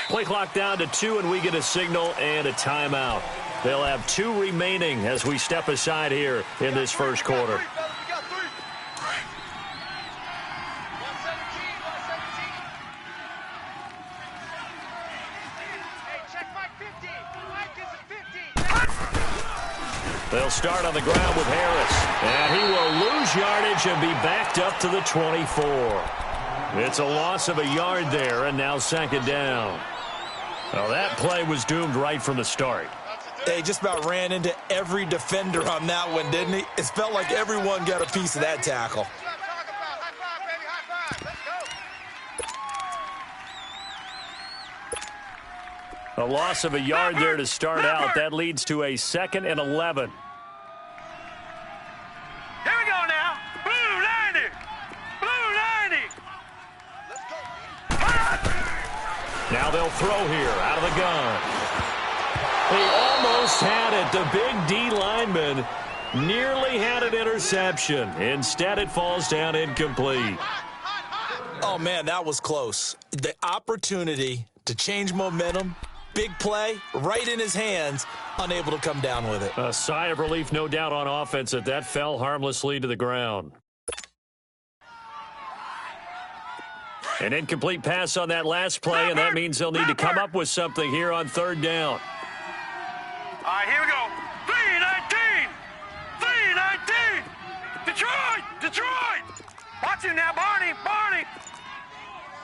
Play clock down to 2, and we get a signal and a timeout. They'll have 2 remaining as we step aside here in this first quarter. They'll start on the ground with Harris. And he will lose yardage and be backed up to the 24. It's a loss of a yard there, and now second down. Well, that play was doomed right from the start. He just about ran into every defender on that one, didn't he? It felt like everyone got a piece of that tackle. A loss of a yard there to start out. That leads to a 2nd and 11. Here we go now. Blue 90. Blue 90. Let's go. Now they'll throw here out of the gun. He almost had it. The big D lineman nearly had an interception. Instead, it falls down incomplete. Oh, man, that was close. The opportunity to change momentum, big play, right in his hands, unable to come down with it. A sigh of relief, no doubt, on offense that fell harmlessly to the ground. An incomplete pass on that last play, and that means they'll need to come up with something here on 3rd down. All right, here we go. 319. 319. Detroit. Detroit. Watch him now, Barney. Barney.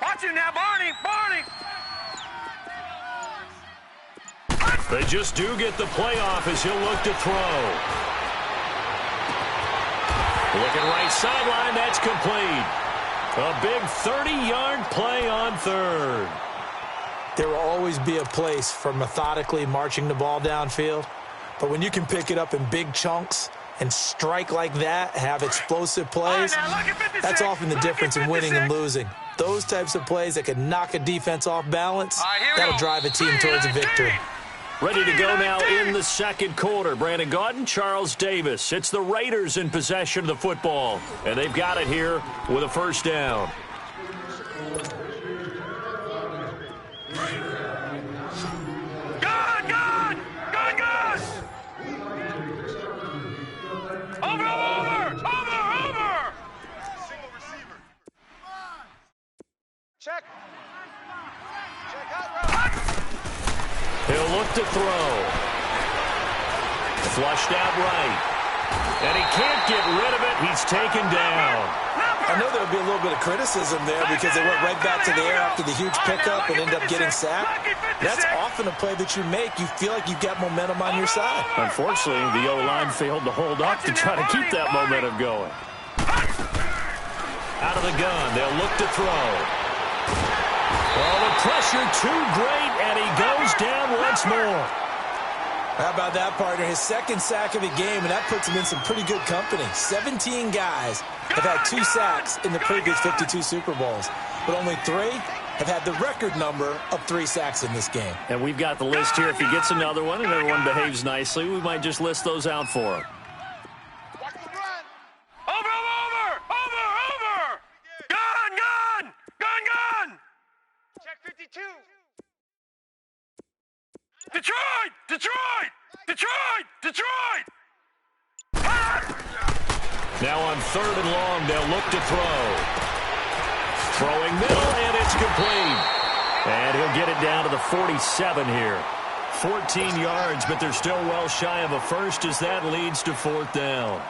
Watch him now, Barney. Barney. They just do get the play off as he'll look to throw. Looking right sideline, that's complete. A big 30-yard play on 3rd. There will always be a place for methodically marching the ball downfield, but when you can pick it up in big chunks and strike like that, have explosive plays, that's often the difference in winning and losing. Those types of plays that can knock a defense off balance, that'll drive a team towards a victory. Ready to go now in the second quarter. Brandon Gaudin, Charles Davis. It's the Raiders in possession of the football, and they've got it here with a first down. Check. He'll look to throw. Flushed out right. And he can't get rid of it. He's taken down. I know there'll be a little bit of criticism there because they went right back to the air after the huge pickup and ended up getting sacked. That's often a play that you make. You feel like you've got momentum on your side. Unfortunately, the O-line failed to hold up to try to keep that momentum going. Out of the gun, they'll look to throw. Oh, the pressure too great, and he goes down once more. How about that, partner? His 2nd sack of the game, and that puts him in some pretty good company. 17 guys have had 2 sacks in the previous 52 Super Bowls, but only 3 have had the record number of 3 sacks in this game. And we've got the list here. If he gets another one and everyone behaves nicely, we might just list those out for him. Detroit! Detroit! Detroit! Detroit! Now on 3rd and long, they'll look to throw. Throwing middle, and it's complete. And he'll get it down to the 47 here. 14 yards, but they're still well shy of a first as that leads to 4th down.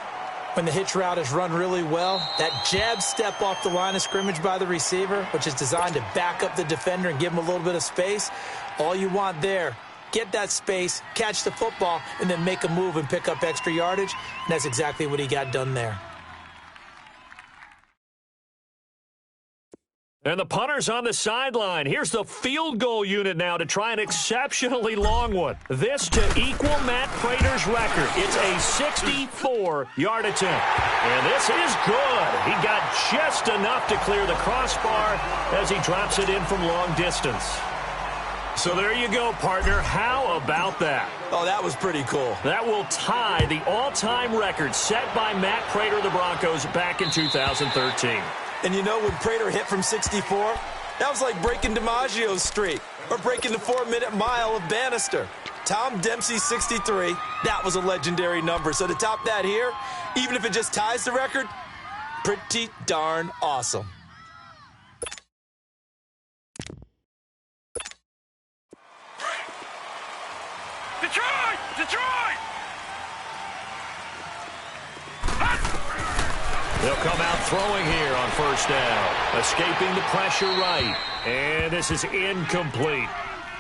When the hitch route is run really well, that jab step off the line of scrimmage by the receiver, which is designed to back up the defender and give him a little bit of space, all you want there, get that space, catch the football, and then make a move and pick up extra yardage, and that's exactly what he got done there. And the punter's on the sideline. Here's the field goal unit now to try an exceptionally long one. This to equal Matt Prater's record. It's a 64-yard attempt. And this is good. He got just enough to clear the crossbar as he drops it in from long distance. So there you go, partner. How about that? Oh, that was pretty cool. That will tie the all-time record set by Matt Prater of the Broncos back in 2013. And you know, when Prater hit from 64, that was like breaking DiMaggio's streak. or breaking the 4-minute mile of Bannister. Tom Dempsey, 63. That was a legendary number. So to top that here, even if it just ties the record, pretty darn awesome. Detroit! Detroit! They'll come out throwing here on first down. Escaping the pressure right. And this is incomplete.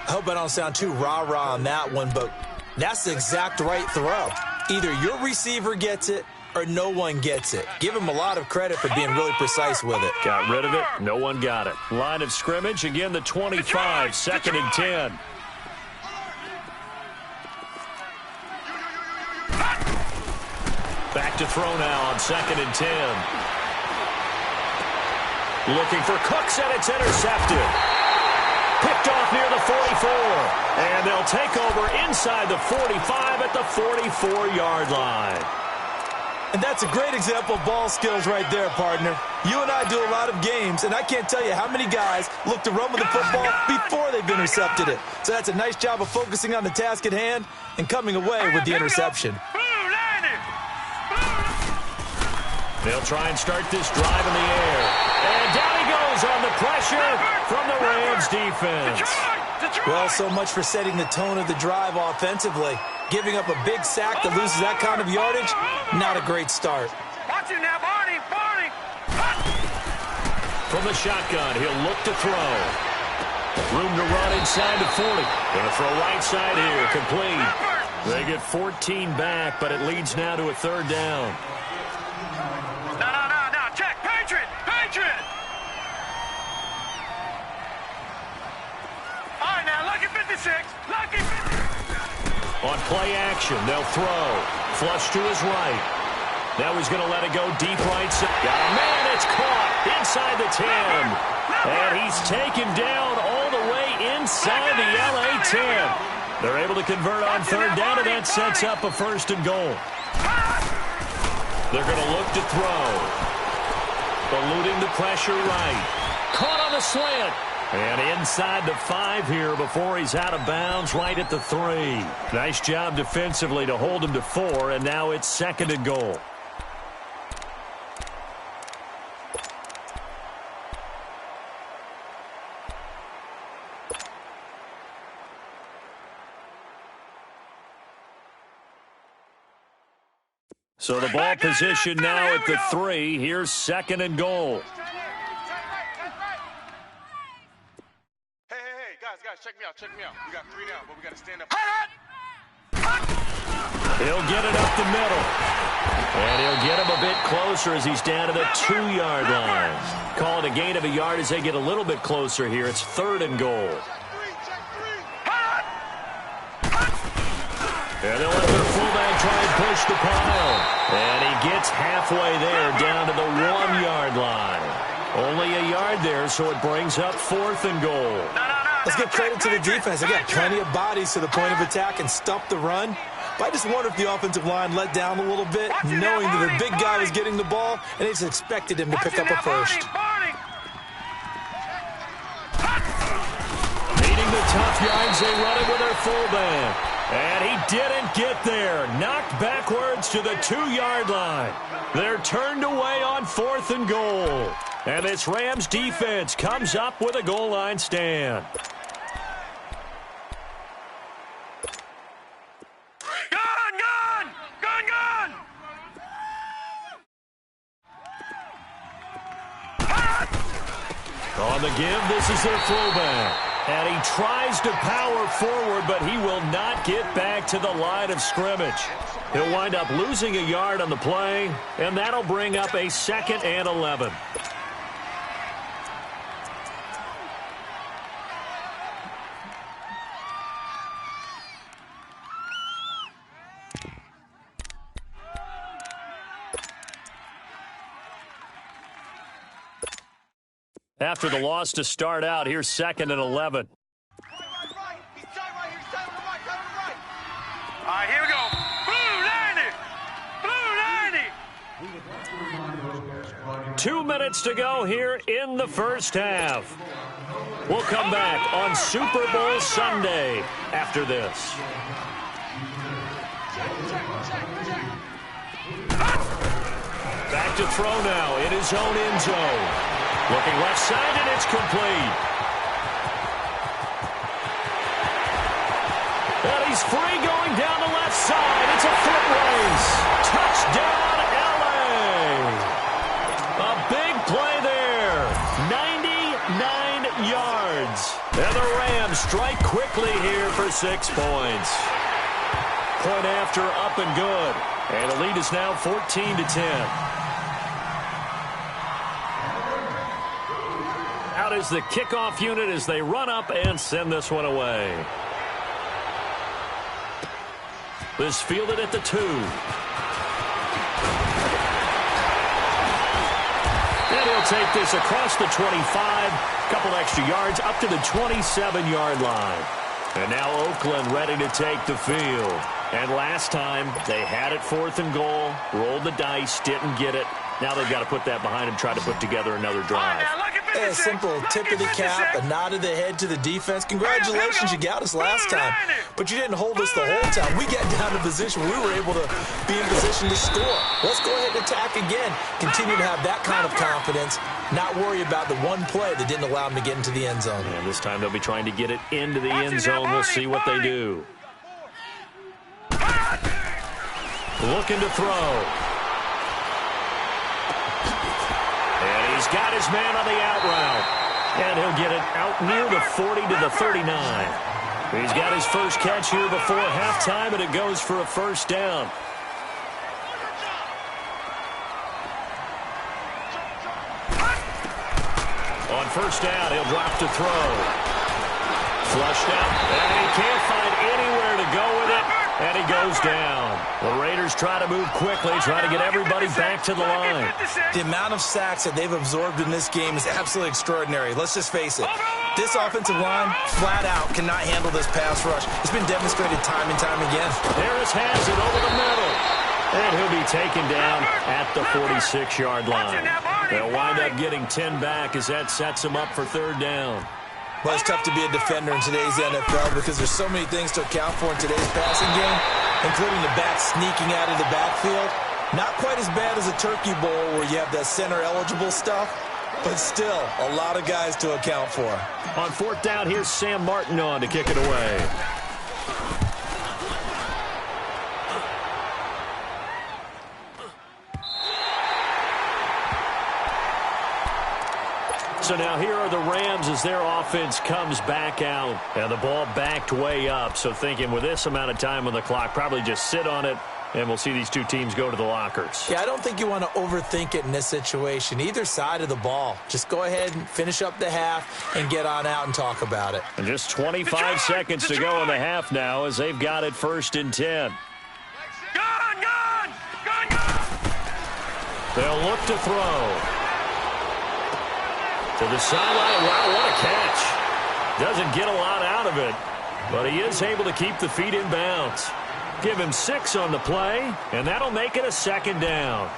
I hope I don't sound too rah-rah on that one, but that's the exact right throw. Either your receiver gets it or no one gets it. Give him a lot of credit for being really precise with it. Got rid of it. No one got it. Line of scrimmage, again, the 25, second and 10. Back to throw now on second and 10. Looking for Cooks, and it's intercepted. Picked off near the 44. And they'll take over inside the 45 at the 44-yard line. And that's a great example of ball skills right there, partner. You and I do a lot of games, and I can't tell you how many guys look to run with the football before they've intercepted it. So that's a nice job of focusing on the task at hand and coming away with the interception. They'll try and start this drive in the air. And down he goes on the pressure from the Rams defense. Well, so much for setting the tone of the drive offensively. Giving up a big sack that loses that kind of yardage, not a great start. Watch it now, Barney, Barney. From the shotgun, he'll look to throw. Room to run inside the 40. Gonna throw right side here, complete. They get 14 back, but it leads now to a third down. No, check, Patriot. All right, now, lucky 56, lucky 56. On play action, they'll throw. Flush to his right. Now he's going to let it go deep right side. Got a man, it's caught inside the 10. And he's taken down all the way inside the LA 10. They're able to convert on third down, and that sets up a first and goal. They're going to look to throw. Eluding the pressure right. Caught on the slant. And inside the 5 here before he's out of bounds right at the 3. Nice job defensively to hold him to 4, and now it's second and goal. So the ball position now at the 3. Here's second and goal. Guys, check me out. We got 3 down, but we got to stand up. He'll get it up the middle. And he'll get him a bit closer as he's down to the 2-yard line. Call it a gain of a yard as they get a little bit closer here. It's third and goal. And they'll let their fullback try and push the pile. And he gets halfway there down to the 1-yard line. Only a yard there, so it brings up fourth and goal. Let's give credit to the defense. They got plenty of bodies to the point of attack and stuffed the run. But I just wonder if the offensive line let down a little bit, knowing that the big guy was getting the ball, and they just expected him to pick up a first. Needing the tough yards, they run it with their fullback. And he didn't get there. Knocked backwards to the 2-yard line. They're turned away on fourth and goal. And this Rams defense comes up with a goal line stand. Gun! On the give, this is their throwback. And he tries to power forward, but he will not get back to the line of scrimmage. He'll wind up losing a yard on the play, and that'll bring up a 2nd and 11. After the loss to start out, here's 2nd and 11. All right, here we go. Blue 90! 2 minutes to go here in the first half. We'll come back on Super Bowl Sunday after this. Back to throw now in his own end zone. Looking left side, and it's complete. And he's free going down the left side. It's a foot race. Touchdown, L.A. A big play there. 99 yards. And the Rams strike quickly here for 6 points. Point after, up and good. And the lead is now 14-10. Out is the kickoff unit as they run up and send this one away. This fielded at the 2. And he'll take this across the 25. Couple extra yards up to the 27-yard line. And now Oakland ready to take the field. And last time, they had it 4th and goal, rolled the dice, didn't get it. Now they've got to put that behind and try to put together another drive. A simple tip of the cap, a nod of the head to the defense. Congratulations, you got us last time. But you didn't hold us the whole time. We got down to position where we were able to be in position to score. Let's go ahead and attack again. Continue to have that kind of confidence. Not worry about the one play that didn't allow them to get into the end zone. And this time they'll be trying to get it into the end zone. We'll see what they do. Looking to throw. And he's got his man on the out route. And he'll get it out near the 40 to the 39. He's got his first catch here before halftime, and it goes for a first down. On first down, he'll drop to throw. Flushed out, and he can't find anywhere to go with it, and he goes down. The Raiders try to move quickly, try to get everybody back to the line. The amount of sacks that they've absorbed in this game is absolutely extraordinary. Let's just face it. This offensive line, flat out, cannot handle this pass rush. It's been demonstrated time and time again. Harris has it over the middle. And he'll be taken down at the 46-yard line. They'll wind up getting 10 back as that sets them up for third down. Well, it's tough to be a defender in today's NFL because there's so many things to account for in today's passing game, including the back sneaking out of the backfield. Not quite as bad as a Turkey Bowl where you have that center-eligible stuff, but still a lot of guys to account for. On fourth down, here's Sam Martin on to kick it away. So now here are the Rams as their offense comes back out. And the ball backed way up. So thinking with this amount of time on the clock, probably just sit on it, and we'll see these two teams go to the lockers. Yeah, I don't think you want to overthink it in this situation. Either side of the ball. Just go ahead and finish up the half and get on out and talk about it. And just 25 seconds to go in the half now as they've got it 1st and 10. Gone! They'll look to throw. To the sideline. Wow, what a catch. Doesn't get a lot out of it, but he is able to keep the feet in bounds. Give him 6 on the play, and that'll make it a 2nd down.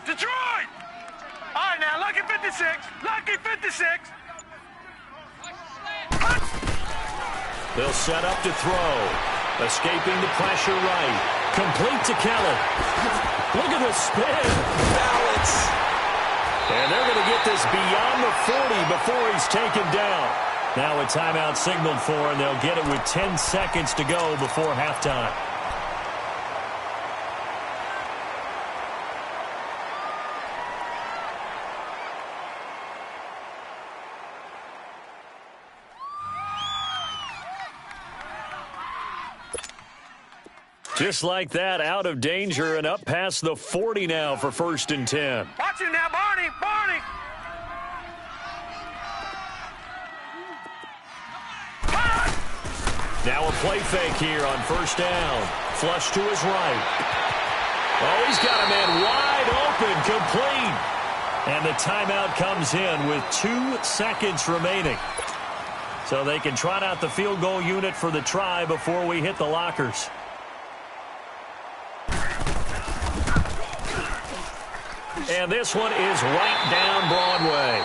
Detroit! All right, now, lucky 56. Lucky 56. They'll set up to throw. Escaping the pressure right. Complete to Kelly. Look at the spin. Balance. And they're going to get this beyond the 40 before he's taken down. Now a timeout signaled for, and they'll get it with 10 seconds to go before halftime. Just like that, out of danger and up past the 40 now for 1st and 10. Watch it now, Barney! Now a play fake here on first down. Flush to his right. Oh, he's got a man wide open, complete. And the timeout comes in with 2 seconds remaining. So they can trot out the field goal unit for the try before we hit the lockers. And this one is right down Broadway.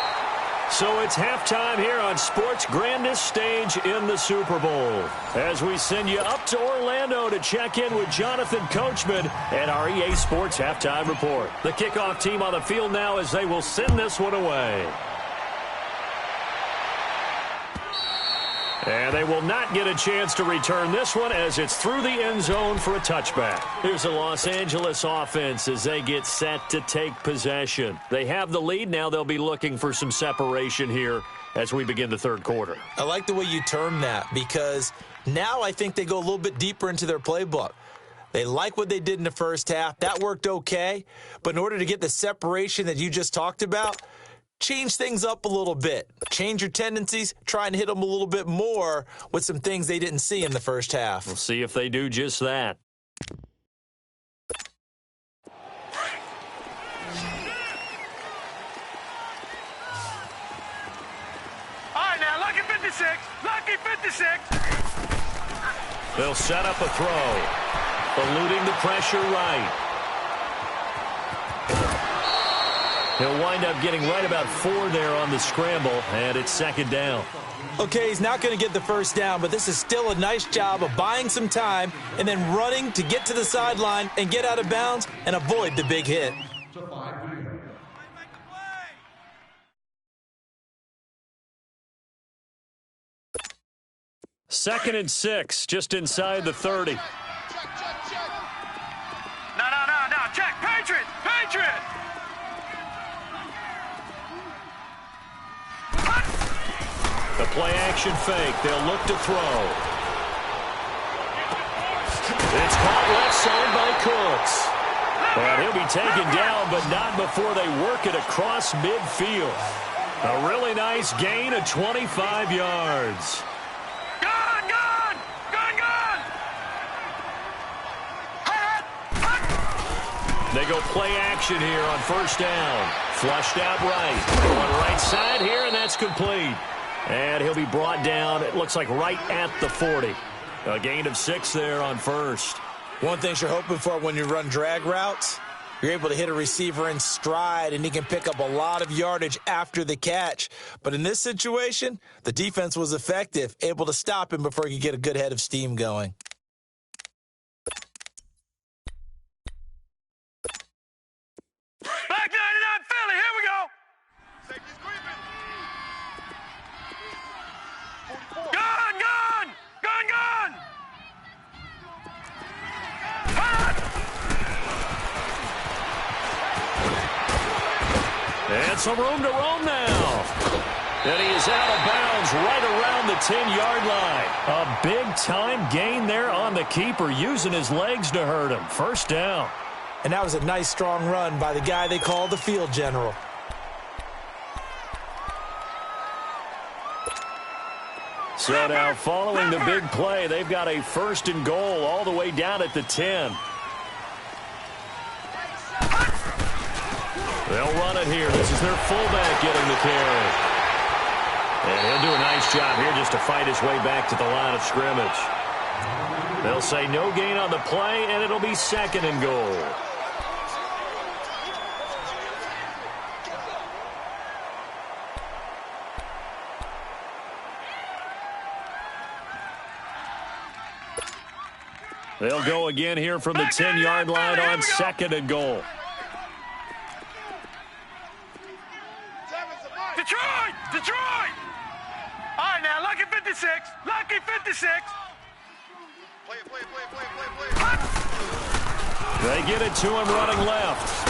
So it's halftime here on sports' grandest stage in the Super Bowl. As we send you up to Orlando to check in with Jonathan Coachman and our EA Sports Halftime Report. The kickoff team on the field now as they will send this one away. And they will not get a chance to return this one as it's through the end zone for a touchback. Here's the Los Angeles offense as they get set to take possession. They have the lead. Now they'll be looking for some separation here as we begin the third quarter. I like the way you term that because now I think they go a little bit deeper into their playbook. They like what they did in the first half. That worked okay. But in order to get the separation that you just talked about, change things up a little bit. Change your tendencies. Try and hit them a little bit more with some things they didn't see in the first half. We'll see if they do just that. All right, now, lucky 56. Lucky 56. They'll set up a throw. Eluding the pressure right. He'll wind up getting right about 4 there on the scramble, and it's second down. Okay, he's not going to get the first down, but this is still a nice job of buying some time and then running to get to the sideline and get out of bounds and avoid the big hit. Second and 6, just inside the 30. No. Check. Patriot. The play-action fake. They'll look to throw. It's caught left side by Cooks. And he'll be taken down, but not before they work it across midfield. A really nice gain of 25 yards. They go play action here on first down. Flushed out right. Going right side here, and that's complete. And he'll be brought down, it looks like right at the 40. A gain of 6 there on first. One thing you're hoping for when you run drag routes, you're able to hit a receiver in stride, and he can pick up a lot of yardage after the catch. But in this situation, the defense was effective, able to stop him before he could get a good head of steam going. Black 99 Philly, here we go. Gun. And some room to roam now. And he is out of bounds right around the 10-yard line. A big-time gain there on the keeper, using his legs to hurt him. First down. And that was a nice, strong run by the guy they call the field general. So now following the big play, they've got a first and goal all the way down at the 10. They'll run it here. This is their fullback getting the carry. And he'll do a nice job here just to fight his way back to the line of scrimmage. They'll say no gain on the play, and it'll be second and goal. They'll go again here from the 10-yard line on second and goal. Detroit! All right, now, lucky 56. Play. They get it to him running left.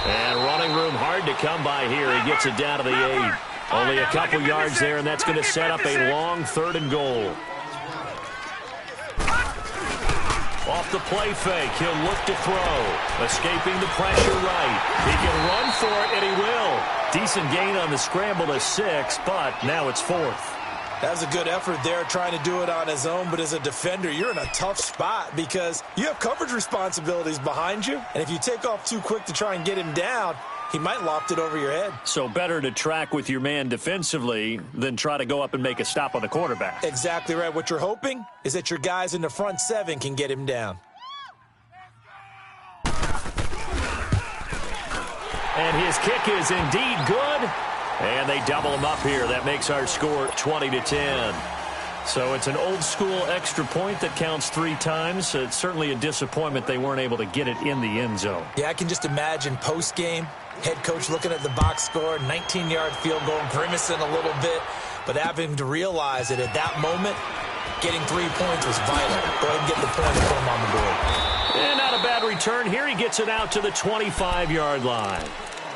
And running room hard to come by here. He gets it down to the 8. Only a couple yards there, and that's going to set up a long third and goal. Off the play fake, he'll look to throw. Escaping the pressure right. He can run for it, and he will. Decent gain on the scramble to 6, but now it's 4th. That was a good effort there, trying to do it on his own. But as a defender, you're in a tough spot because you have coverage responsibilities behind you. And if you take off too quick to try and get him down, he might loft it over your head. So better to track with your man defensively than try to go up and make a stop on the quarterback. Exactly right. What you're hoping is that your guys in the front seven can get him down. And his kick is indeed good. And they double him up here. That makes our score 20-10. So it's an old-school extra point that counts 3 times. It's certainly a disappointment they weren't able to get it in the end zone. Yeah, I can just imagine post-game, head coach looking at the box score, 19-yard field goal, grimacing a little bit, but having to realize that at that moment, getting 3 points was vital. Go ahead and get the point and put him on the board. And not a bad return here. He gets it out to the 25-yard line.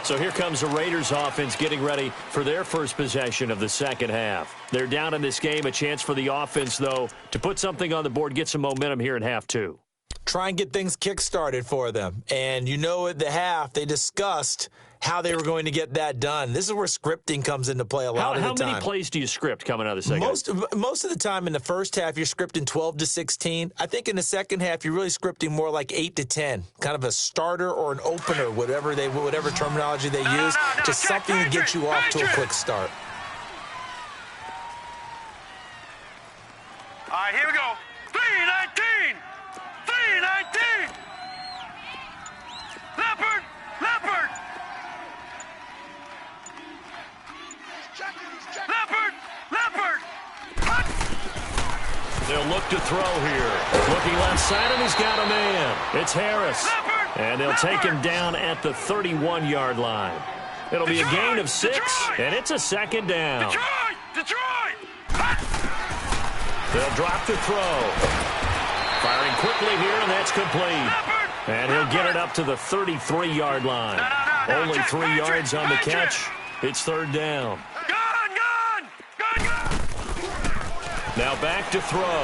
So here comes the Raiders offense getting ready for their first possession of the second half. They're down in this game. A chance for the offense, though, to put something on the board, get some momentum here in half 2. Try and get things kick-started for them. And you know at the half, they discussed how they were going to get that done. This is where scripting comes into play a lot of the time. How many plays do you script coming out of the second half? Most of the time in the first half, you're scripting 12 to 16. I think in the second half, you're really scripting more like 8 to 10, kind of a starter or an opener, whatever terminology they use, just something to get you off to a quick start. All right, here we go. 319! 319! Leopard! Leopard! Leopard! Leopard! Hut! They'll look to throw here. Looking left side, and he's got a man. It's Harris. Leopard! And they'll take him down at the 31-yard line. It'll be a gain of 6, and it's a second down. Detroit! Detroit! Hut! They'll drop to throw. Firing quickly here, and that's complete. And he'll get it up to the 33-yard line. Only 3 yards on the catch. It's third down. Now back to throw.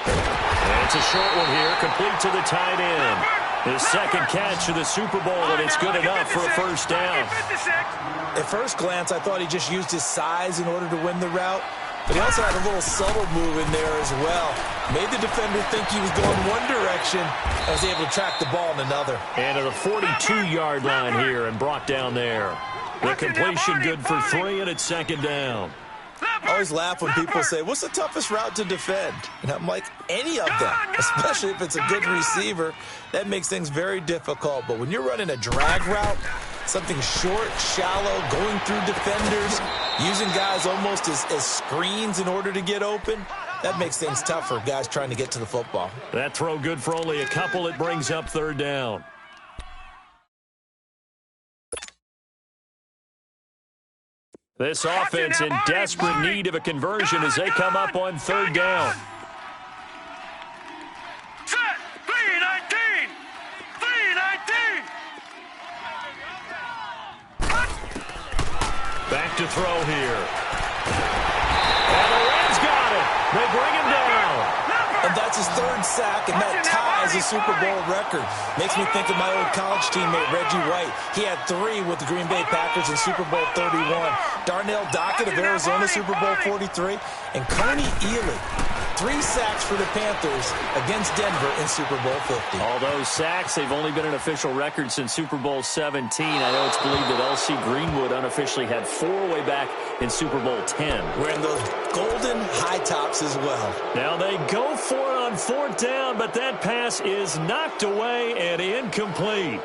And it's a short one here, complete to the tight end. His second catch of the Super Bowl, and it's good enough for a first down. At first glance, I thought he just used his size in order to win the route. But he also had a little subtle move in there as well. Made the defender think he was going one direction and was able to track the ball in another. And at the 42-yard line here and brought down there. The completion good for 3, and it's second down. I always laugh when people say, what's the toughest route to defend? And I'm like, any of them, especially if it's a good receiver. That makes things very difficult. But when you're running a drag route, something short, shallow, going through defenders, using guys almost as screens in order to get open, that makes things tough for guys trying to get to the football. That throw good for only a couple. It brings up third down. This offense in desperate need of a conversion as they come up on third down. Set! 319! 319! Back to throw here. And the Rams got it. They bring him down. And that's his third sack, and that ties a Super Bowl record. Makes me think of my old college teammate, Reggie White. He had 3 with the Green Bay Packers in Super Bowl 31. Darnell Dockett of Arizona, Super Bowl 43. And Coney Ealy, 3 sacks for the Panthers against Denver in Super Bowl 50. All those sacks, they've only been an official record since Super Bowl 17. I know it's believed that L.C. Greenwood unofficially had 4 way back in Super Bowl 10. Wearing those golden high tops as well. Now they go for it on fourth down, but that pass is knocked away and incomplete.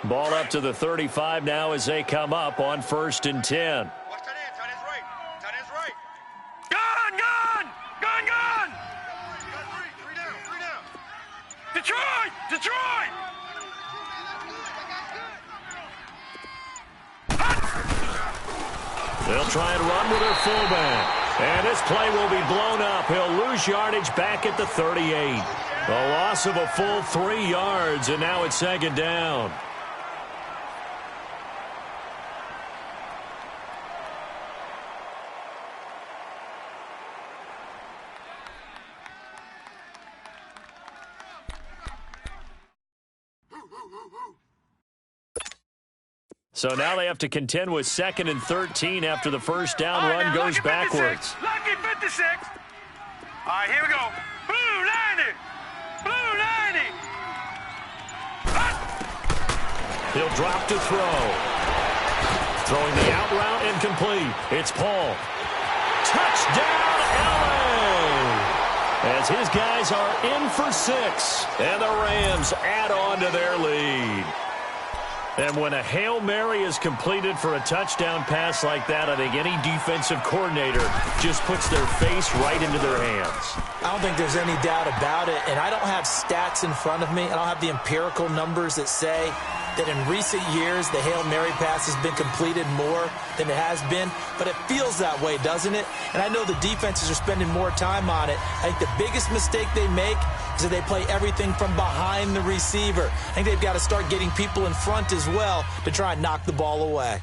Ball up to the 35 now as they come up on 1st and 10. Watch tight end, tight end's right. Tight end's right. Gun, gun! Gun, gun! Three down. Detroit! Detroit! They'll try and run with their fullback. And this play will be blown up. He'll lose yardage back at the 38. A loss of a full 3 yards, and now it's second down. So now they have to contend with 2nd and 13 after the first down run goes backwards. Lucky 56. All right, here we go. Blue 90. Blue 90. He'll drop to throw. Throwing the out route incomplete. It's Paul. Touchdown, LA! As his guys are in for 6. And the Rams add on to their lead. And when a Hail Mary is completed for a touchdown pass like that, I think any defensive coordinator just puts their face right into their hands. I don't think there's any doubt about it, and I don't have stats in front of me. I don't have the empirical numbers that say that in recent years the Hail Mary pass has been completed more than it has been, but it feels that way, doesn't it? And I know the defenses are spending more time on it. I think the biggest mistake they make is that they play everything from behind the receiver. I think they've got to start getting people in front as well to try and knock the ball away.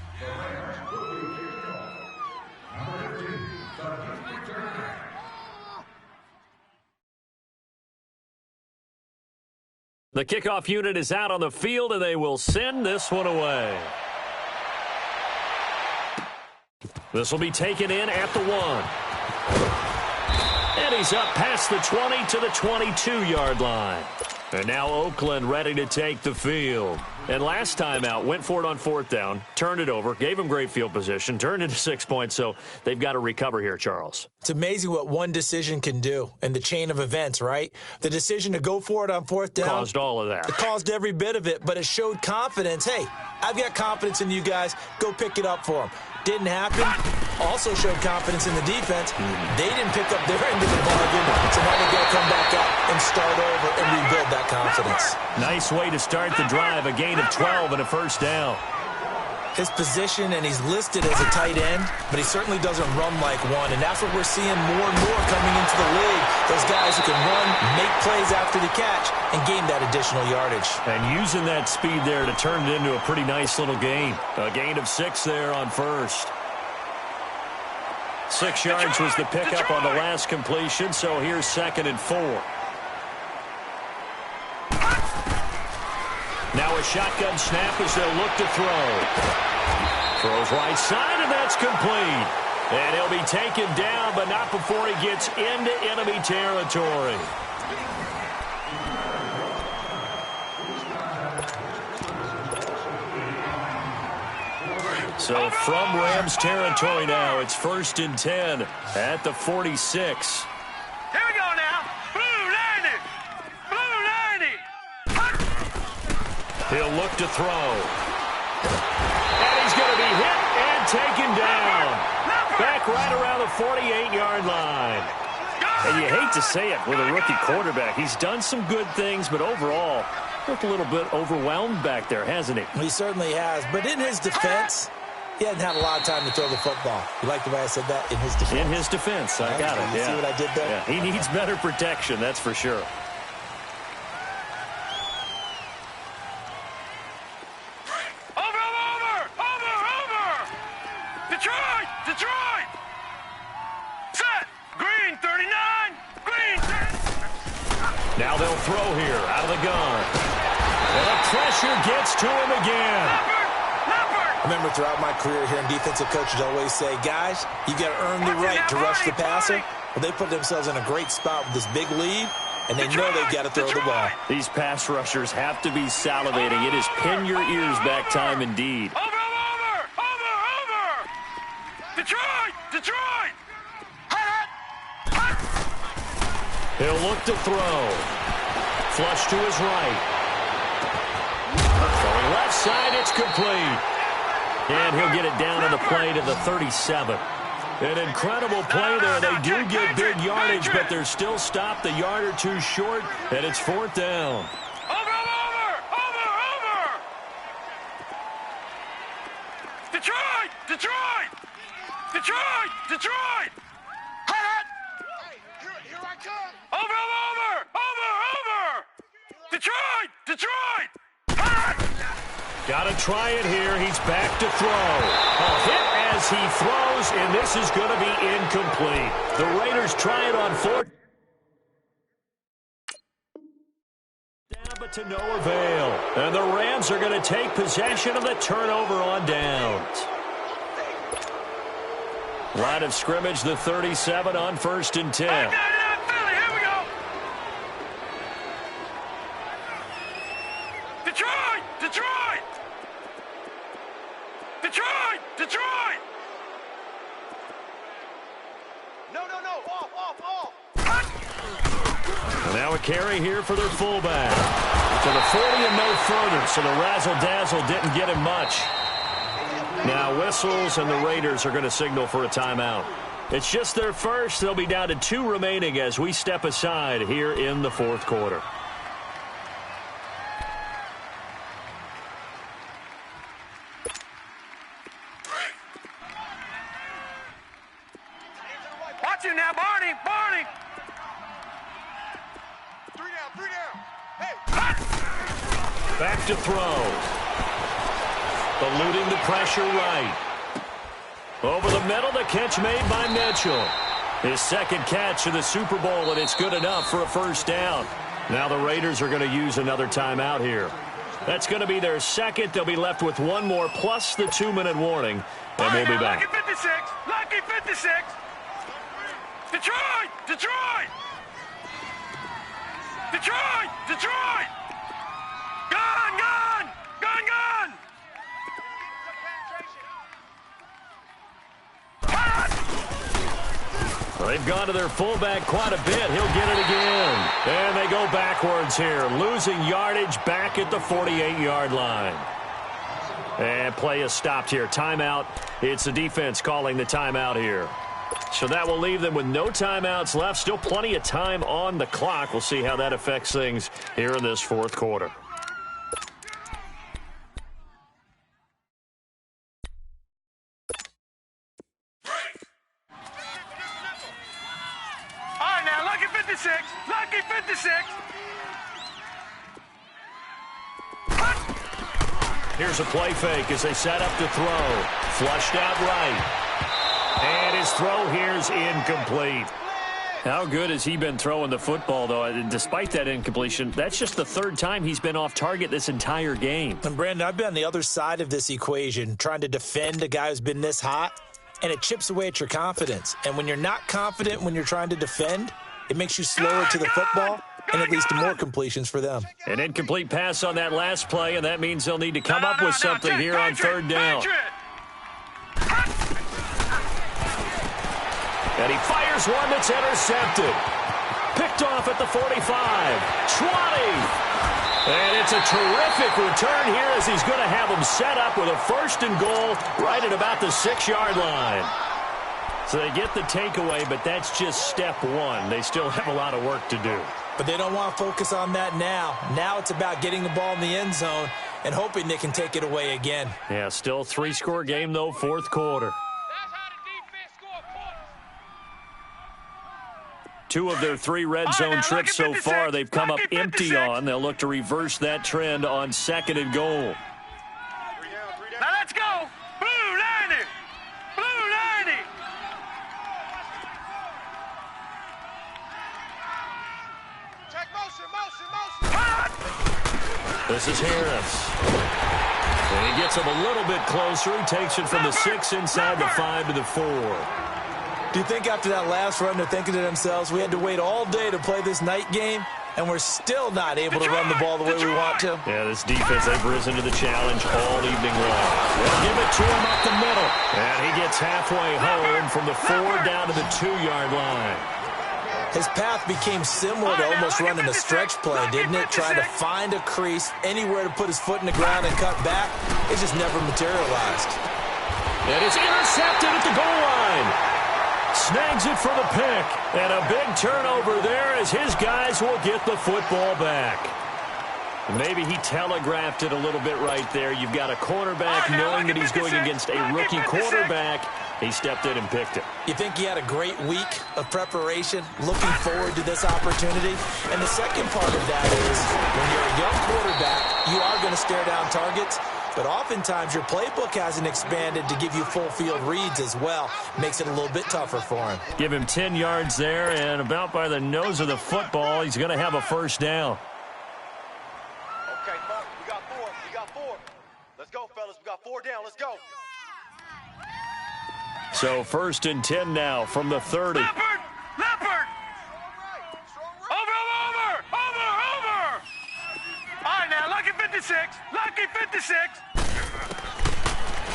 The kickoff unit is out on the field, and they will send this one away. This will be taken in at the 1. And he's up past the 20 to the 22-yard line. And now Oakland ready to take the field. And last time out, went for it on 4th down, turned it over, gave him great field position, turned into 6 points, so they've got to recover here, Charles. It's amazing what one decision can do in the chain of events, right? The decision to go for it on 4th down. Caused all of that. It caused every bit of it, but it showed confidence. Hey, I've got confidence in you guys. Go pick it up for them. Didn't happen. Also showed confidence in the defense. They didn't pick up their end of the bargain, so now they got to come back out and start over and rebuild that confidence. Nice way to start the drive. A gain of 12 and a first down. His position, and he's listed as a tight end, but he certainly doesn't run like one, and that's what we're seeing more and more coming into the league. Those guys who can run, make plays after the catch, and gain that additional yardage. And using that speed there to turn it into a pretty nice little gain. A gain of 6 there on first. 6 yards was the pickup on the last completion, so here's 2nd and 4. Now a shotgun snap as they'll look to throw. Throws right side, and that's complete. And he'll be taken down, but not before he gets into enemy territory. So from Rams territory now, it's 1st and 10 at the 46. Here we go now. Blue 90. Blue 90. He'll look to throw. And he's going to be hit and taken down. Back right around the 48-yard line. And you hate to say it with a rookie quarterback. He's done some good things, but overall, looked a little bit overwhelmed back there, hasn't he? He certainly has. But in his defense, he hasn't had a lot of time to throw the football. You like the way I said that? In his defense. In his defense. I got it. You see what I did there? Yeah, he needs better protection, that's for sure. Detroit! Set! Green 39! Green 39! Now they'll throw here out of the gun. And the pressure gets to him again. I remember throughout my career here in defensive coaches always say, guys, you got to earn the right to rush the passer. Well, they put themselves in a great spot with this big lead, and they know they've got to throw the ball. These pass rushers have to be salivating. It is pin your ears back time indeed. Over! Detroit! He'll look to throw. Flush to his right. Going left side, it's complete. And he'll get it down on the play to the 37. An incredible play there. They do get big yardage, but they're still stopped a yard or two short, and it's 4th down. Over! Detroit! Hey, here I come! Over! Detroit! Got to try it here. He's back to throw. A hit as he throws, and this is going to be incomplete. The Raiders try it on 4th. but to no avail. And the Rams are going to take possession of the turnover on downs. Line of scrimmage, the 37 on 1st and 10. Here we go. Detroit! Detroit! Detroit! Detroit! No. Off. And now a carry here for their fullback. To the 40 and no further, so the razzle-dazzle didn't get him much. Now whistles, and the Raiders are going to signal for a timeout. It's just their first. They'll be down to 2 remaining as we step aside here in the 4th quarter. Watch you now, Barney! 3 down. Hey! Back to throw. Eluding the pressure right. Over the middle, the catch made by Mitchell. His second catch of the Super Bowl, and it's good enough for a first down. Now the Raiders are going to use another timeout here. That's going to be their second. They'll be left with one more, plus the 2-minute warning, and we'll be back. Lucky 56! Detroit! Detroit! Gone! They've gone to their fullback quite a bit. He'll get it again. And they go backwards here, losing yardage back at the 48-yard line. And play is stopped here. Timeout. It's the defense calling the timeout here. So that will leave them with no timeouts left. Still plenty of time on the clock. We'll see how that affects things here in this 4th quarter. Lucky 56! Here's a play fake as they set up to throw. Flushed out right. And his throw here's incomplete. How good has he been throwing the football, though? Despite that incompletion, that's just the 3rd time he's been off target this entire game. And, Brandon, I've been on the other side of this equation, trying to defend a guy who's been this hot, and it chips away at your confidence. And when you're not confident when you're trying to defend, it makes you slower to the football, and it leads to more completions for them. An incomplete pass on that last play, and that means they'll need to come up with something here on 3rd down. And he fires one that's intercepted. Picked off at the 45. 20. And it's a terrific return here as he's going to have them set up with a 1st and goal right at about the 6-yard line. So they get the takeaway, but that's just step 1. They still have a lot of work to do. But they don't want to focus on that now. Now it's about getting the ball in the end zone and hoping they can take it away again. Yeah, still 3-score game, though, 4th quarter. That's how the defense score points. 2 of their 3 red zone trips so far they've come up empty on. They'll look to reverse that trend on 2nd and goal. Now let's go. Blue 90. Blue 90. Check motion. This is Harris. And he gets him a little bit closer. He takes it from the 6 inside the 5 to the 4. Do you think after that last run they're thinking to themselves, we had to wait all day to play this night game, and we're still not able to run the ball the way we want to? Yeah, this defense, they've risen to the challenge all evening long. They'll give it to him up the middle. And he gets halfway home from the 4 down to the 2-yard line. His path became similar to almost running a stretch play, didn't it? Trying to find a crease, anywhere to put his foot in the ground and cut back. It just never materialized. And it's intercepted at the goal line. Snags it for the pick. And a big turnover there as his guys will get the football back. Maybe he telegraphed it a little bit right there. You've got a cornerback knowing that he's going against a rookie quarterback. He stepped in and picked it. You think he had a great week of preparation, looking forward to this opportunity? And the second part of that is, when you're a young quarterback, you are going to stare down targets, but oftentimes your playbook hasn't expanded to give you full field reads as well. Makes it a little bit tougher for him. Give him 10 yards there, and about by the nose of the football, he's going to have a first down. got 4 down. Let's go. So 1st and 10 now from the 30. Leopard! Over! All right, now, lucky 56.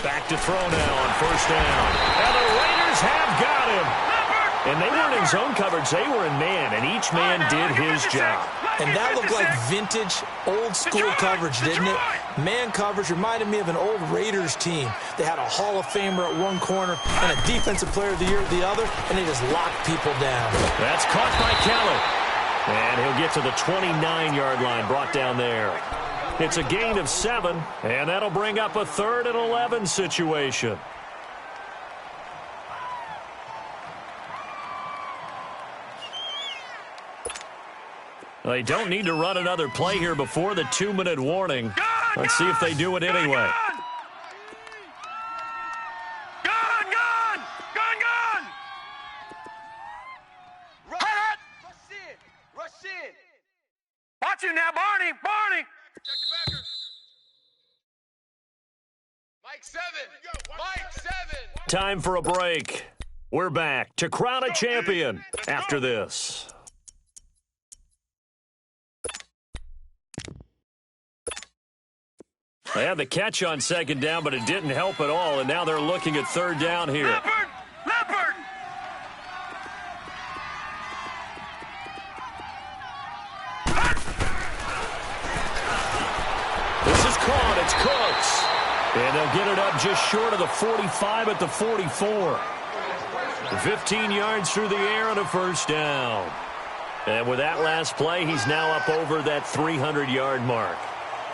Back to throw now on 1st down. And the Raiders have got him. And they weren't in zone coverage. They were in man, and each man did his job. And that looked like vintage, old-school coverage, didn't it? Man coverage reminded me of an old Raiders team. They had a Hall of Famer at one corner and a Defensive Player of the Year at the other, and they just locked people down. That's caught by Kelly. And he'll get to the 29-yard line, brought down there. It's a gain of 7, and that'll bring up a 3rd and 11 situation. They don't need to run another play here before the 2-minute warning. Let's see if they do it anyway. Gun! Rush in! Watch you now, Barney! Check the backer. Mike 7! Time for a break. We're back to crown a champion after this. They had the catch on 2nd down, but it didn't help at all, and now they're looking at 3rd down here. Leopard! This is caught. It's Cooks. And they'll get it up just short of the 45 at the 44. 15 yards through the air on a 1st down. And with that last play, he's now up over that 300-yard mark.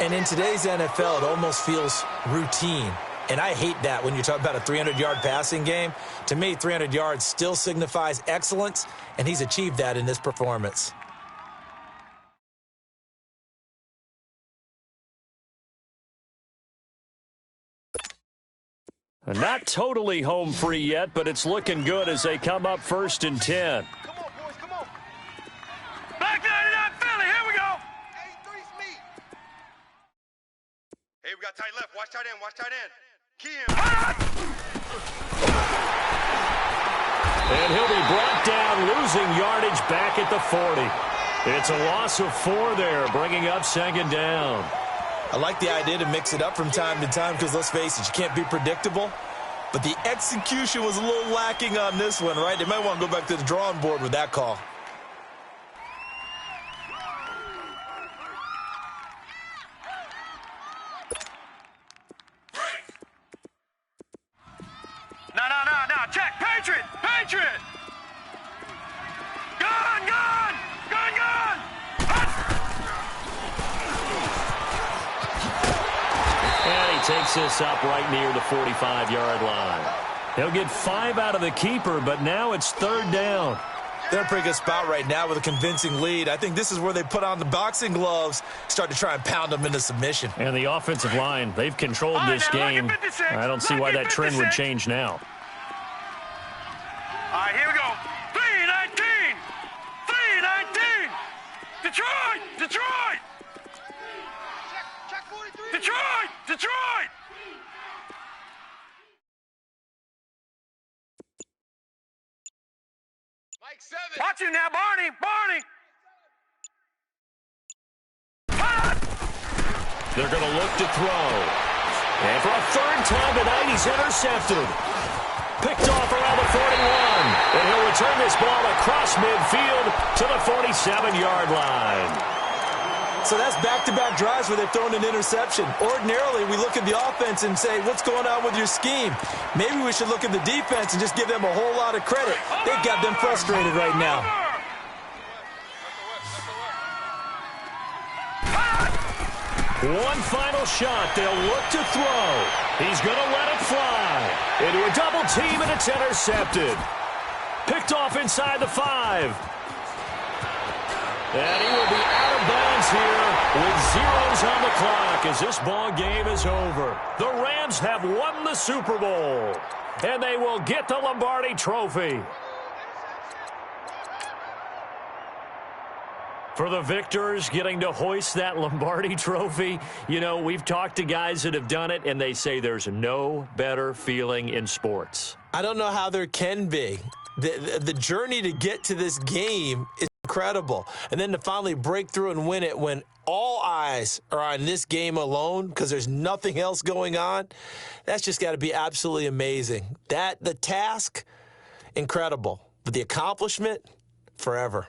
And in today's NFL, it almost feels routine. And I hate that when you talk about a 300-yard passing game. To me, 300 yards still signifies excellence, and he's achieved that in this performance. Not totally home free yet, but it's looking good as they come up 1st and 10. Come on, boys, come on. Back 99 Philly, here we go. Hey, we got tight left. Watch tight end. Key him. And he'll be brought down, losing yardage back at the 40. It's a loss of 4 there, bringing up 2nd down. I like the idea to mix it up from time to time because, let's face it, you can't be predictable. But the execution was a little lacking on this one, right? They might want to go back to the drawing board with that call. No. Check. Patriot. Gun. And he takes this up right near the 45-yard line. He'll get 5 out of the keeper, but now it's 3rd down. They're in a pretty good spot right now with a convincing lead. I think this is where they put on the boxing gloves, start to try and pound them into submission. And the offensive line, they've controlled this game. I don't see why that trend would change now. All right, here we go. 319. Detroit. Detroit. Mike 7. Watch you now, Barney. They're going to look to throw. And for a 3rd time tonight, he's intercepted. Picked off around the 41. And he'll return this ball across midfield to the 47-yard line. So that's back-to-back drives where they've thrown an interception. Ordinarily, we look at the offense and say, what's going on with your scheme? Maybe we should look at the defense and just give them a whole lot of credit. They've got them frustrated right now. One final shot. They'll look to throw. He's going to let it fly. Into a double team, and it's intercepted. Picked off inside the 5. And he will be out of bounds here with zeros on the clock as this ball game is over. The Rams have won the Super Bowl, and they will get the Lombardi Trophy. For the victors getting to hoist that Lombardi trophy, you know, we've talked to guys that have done it, and they say there's no better feeling in sports. I don't know how there can be. The journey to get to this game is incredible. And then to finally break through and win it when all eyes are on this game alone because there's nothing else going on, that's just got to be absolutely amazing. The task, incredible. But the accomplishment, forever.